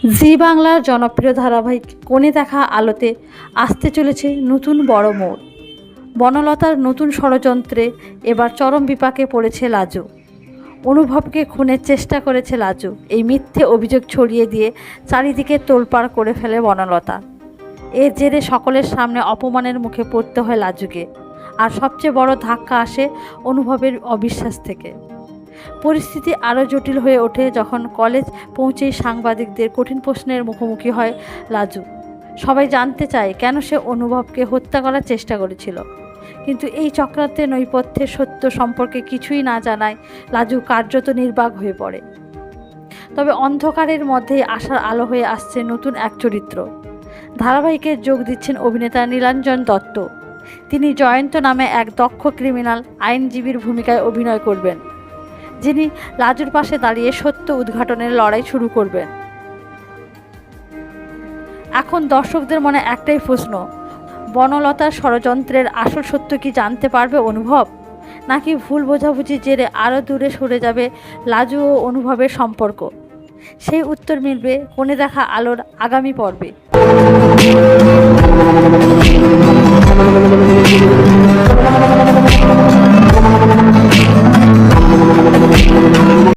জি বাংলার জনপ্রিয় ধারাবাহিক কোণে দেখা আলোতে আসতে চলেছে নতুন বড় মোড়। বনলতার নতুন ষড়যন্ত্রে এবার চরম বিপাকে পড়েছে লাজু। অনুভবকে খুনের চেষ্টা করেছে লাজু, এই মিথ্যে অভিযোগ ছড়িয়ে দিয়ে চারিদিকে তোলপাড় করে ফেলে বনলতা। এর জেরে সকলের সামনে অপমানের মুখে পড়তে হয় লাজুকে। আর সবচেয়ে বড় ধাক্কা আসে অনুভবের অবিশ্বাস থেকে। পরিস্থিতি আরও জটিল হয়ে ওঠে যখন কলেজ পৌঁছেই সাংবাদিকদের কঠিন প্রশ্নের মুখোমুখি হয় লাজু। সবাই জানতে চায় কেন সে অনুভবকে হত্যা করার চেষ্টা করেছিল, কিন্তু এই চক্রান্তের নৈপথ্যের সত্য সম্পর্কে কিছুই না জানায় লাজু কার্যত নির্বাক হয়ে পড়ে। তবে অন্ধকারের মধ্যেই আশার আলো হয়ে আসছে নতুন এক চরিত্র। ধারাবাহিকে যোগ দিচ্ছেন অভিনেতা নীলাঞ্জন দত্ত। তিনি জয়ন্ত নামে এক দক্ষ ক্রিমিনাল আইনজীবীর ভূমিকায় অভিনয় করবেন, যিনি লাজুর পাশে দাঁড়িয়ে সত্য উদ্ঘাটনের লড়াই শুরু করবেন। এখন দর্শকদের মনে একটাই প্রশ্ন, বনলতার ষড়যন্ত্রের আসল সত্য কি জানতে পারবে অনুভব, নাকি ভুল বোঝাবুঝির জেরে আরও দূরে সরে যাবে লাজু ও অনুভবের সম্পর্ক? সেই উত্তর মিলবে কোণে দেখা আলোর আগামী পর্বে।